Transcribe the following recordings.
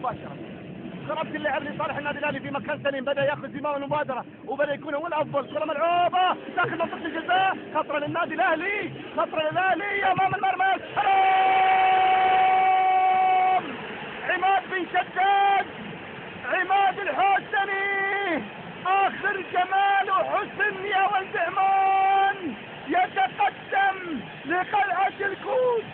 مباشرة. خربت اللعب لصالح النادي الاهلي في مكان سليم، بدا ياخذ زمام المبادره وبدا يكون هو الافضل. كره ملعوبه داخل منطقه الجزاء، خطره للنادي الاهلي، خطره للاهلي امام المرمى. عماد بن شداد، عماد الحوسني، اخر جمال وحسن يا ولد عمان، يتقدم لقلعه القدس،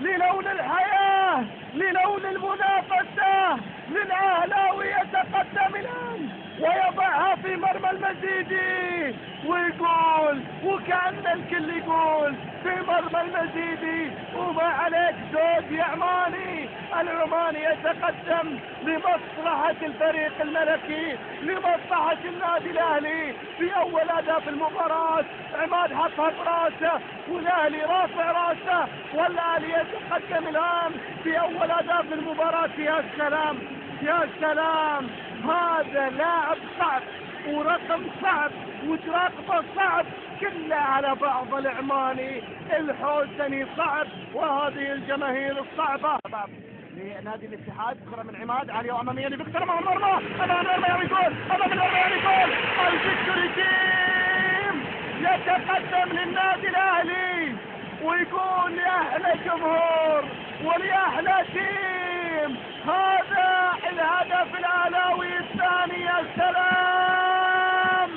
للون الحياه، للون المنافسه، للاهلاوي يتقدم الان ويضعها في مرمى المزيدي ويقول، وكأن الكل يقول في مرمى المزيدي وما عليك زود يا عماني. العماني يتقدم لمصلحة الفريق الملكي، لمصلحة النادي الاهلي في اول اهداف المباراة. عماد حطها براسه والاهلي رافع راسه، والاهلي يتقدم الان في اول اهداف المباراة. يا سلام يا سلام، هذا لاعب صعب ورقم صعب وتراقبه صعب، كله على بعض. العماني الحوسني صعب وهذه الجماهير الصعبة. لنادي الاتحاد كرة من عماد عالية وأمامية لفيكتور أمام المرمى، أمام المرمى يعني جول، أمام المرمى يعني جول. الفيكتوري تيم يتقدم للنادي الأهلي ويقول يا أحلى جمهور ويا أحلى تيم، هذا الهدف الأهلاوي الثاني. يا سلام،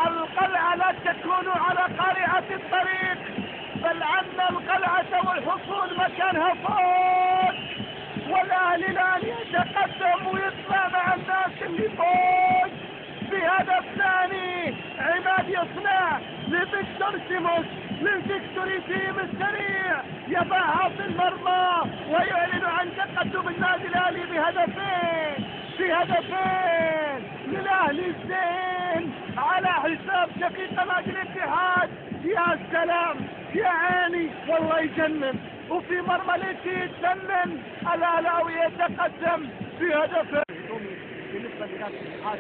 القلعة لا تكون على قارعة الطريق، بل أن القلعة والحصول مكانها فوق، والأهلي الآن يتقدم ويطلع مع الناس اللي فوق بهدف ثاني. عماد يصنع لفيكتور سيموس، للفيكتوري تيم السريع، يضعها في المرمى ويعلن عن تقدم النادي الاهلي بهدفين، بهدفين للاهلي الزين على حساب شقيق نادي الاتحاد. يا سلام يا عيني والله يجنن، وفي مرمى الاتي يتجنن. الاهلاوي يتقدم بهدفين. بالنسبه لنادي الاتحاد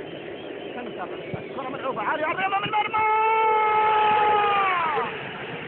كرة ملعوبة عالية امام المرمى،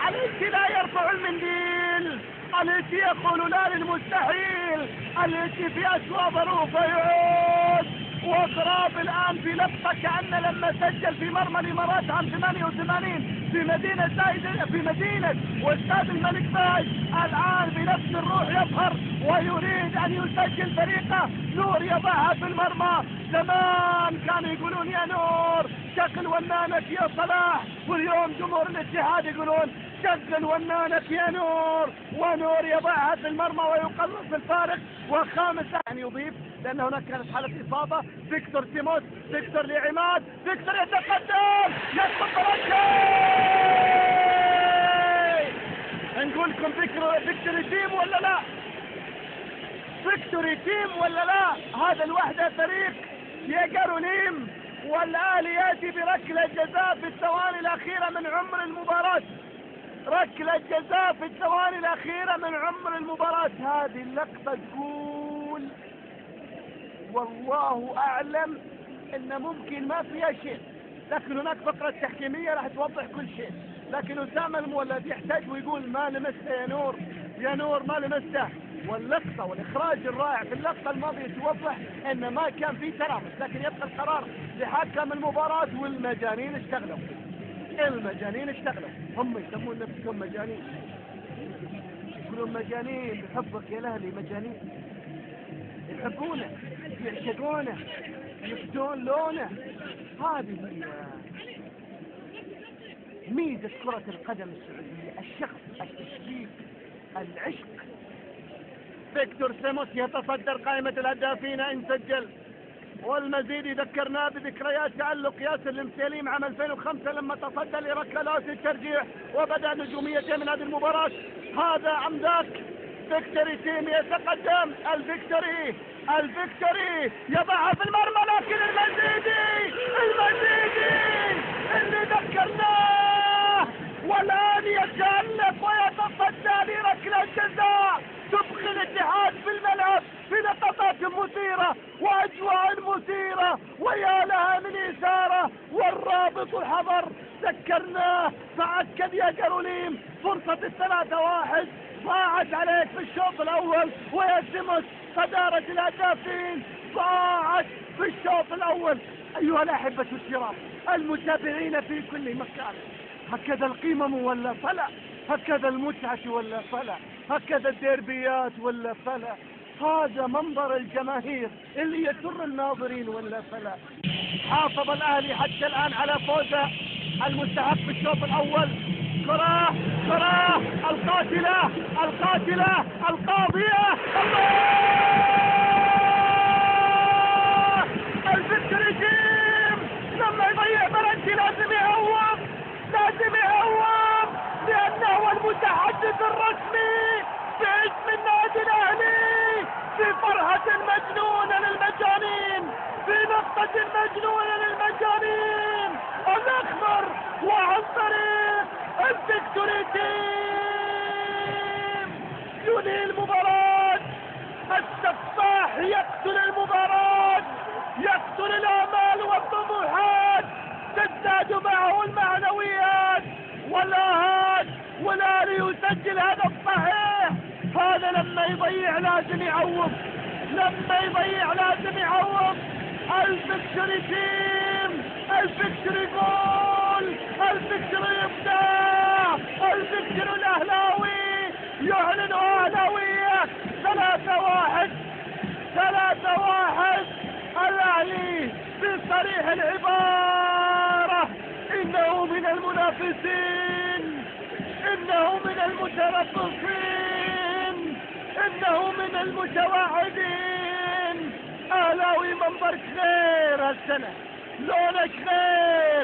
الاتي لا يرفع المنديل، الاتي يقول لا للمستحيل، الاتي في أسوأ ظروفه يعود. وقراب الآن في لقطة كأن لما سجل في مرمى الإمارات عام 88 في مدينة زايد، في مدينة واستاد الملك فهد، الآن بنفس الروح يظهر ويريد أن يسجل فريقه. نور يضعها في المرمى. زمان كانوا يقولون يا نور شغل ونانك يا صلاح، واليوم جمهور الاتحاد يقولون شغل ونانك يا نور، ونور يضعها في المرمى ويقلص الفارق. وخامس أن يضيف لأن هناك كانت حالة إصابة فيكتور سيموس، فيكتور لعماد، فيكتور يتقدم، يسقط نقول لكم فيكتوري تيم ولا لا؟ فيكتوري تيم ولا لا؟ هذا الوحدة فريق يقرونيم، والأهلي يأتي بركلة جزاء في الثواني الأخيرة من عمر المباراة، ركلة جزاء في الثواني الأخيرة من عمر المباراة. هذه اللقطة تقول والله أعلم إن ممكن ما فيها شيء، لكن هناك فقرة تحكيمية راح توضح كل شيء. لكن أسامة المولد يحتاج ويقول ما لمسته يا نور، يا نور ما لمسته. واللقطة والإخراج الرائع في اللقطة الماضية توضح إن ما كان في ترامس، لكن يبقى القرار لحكم المباراة. والمجانين اشتغلوا، المجانين اشتغلوا، هم يسمون نفسهم مجانين، يقولون مجانين بحبك يا الاهلي، مجانين يحبونه يعشقونه يفدون لونه. هذه ميزة كرة القدم السعودية، الشغف، التشبيك، العشق. فيكتور سيموس يتصدر قائمة الهدافين إن سجل، والمزيد يذكرنا بذكريات تألق ياسر المسيلي عام 2005 لما تصدى لركلات الترجيح وبدأ نجوميته من هذه المباراة. هذا عمداك فيكتوري تيم يتقدم، الفيكتوري يضعها في المرمى، لكن المزيدي اللي ذكرناه والآن يتألق ويتصدى لركلة جزاء تبقي الاتحاد في الملعب في لقطات مثيرة وأجواء مثيرة، ويا لها من إثارة. والرابط الحضر ذكرناه فأكد يا جروليم فرصة 3-1 ضاعت عليك في الشوط الأول، ويسمك صدارة الهدافين ضاعت في الشوط الأول. أيها الأحبة الكرام المتابعين في كل مكان، هكذا القمم ولا فلا، هكذا المتعة ولا فلا، هكذا الديربيات ولا فلا، هذا منظر الجماهير اللي يسر الناظرين ولا فلا. حافظ الأهلي حتى الآن على فوزه المستحق في الشوط الأول. كرة القاتلة القاضية، الله الفكر جيم لما يضيع بلنتي لازم يهوم، لأنه هو المتحدث الرسمي باسم النادي الأهلي في فرحة مجنونة للمجانين، في نقطة مجنونة للمجانين الأخضر، وعن طريق الفيكتوري تيم ينهي المباراة. السفاح يقتل المباراة، يقتل الآمال والطموحات، تزداد معه المعنويات والآهات، والأهلي يسجل هدف صحيح. هذا لما يضيع لازم يعوض، الفكتوري تيم، الفكتوري جول، الفكتوري إبداع، الفكتوري الأهلاوي يعلن أهلاوية. 3-1 الأهلي بصريح العبارة إنه من المنافسين، إنه من المتربصين، إنه من المتوعدين. أهلاوي منظرك غير هالسنة، لونك غير.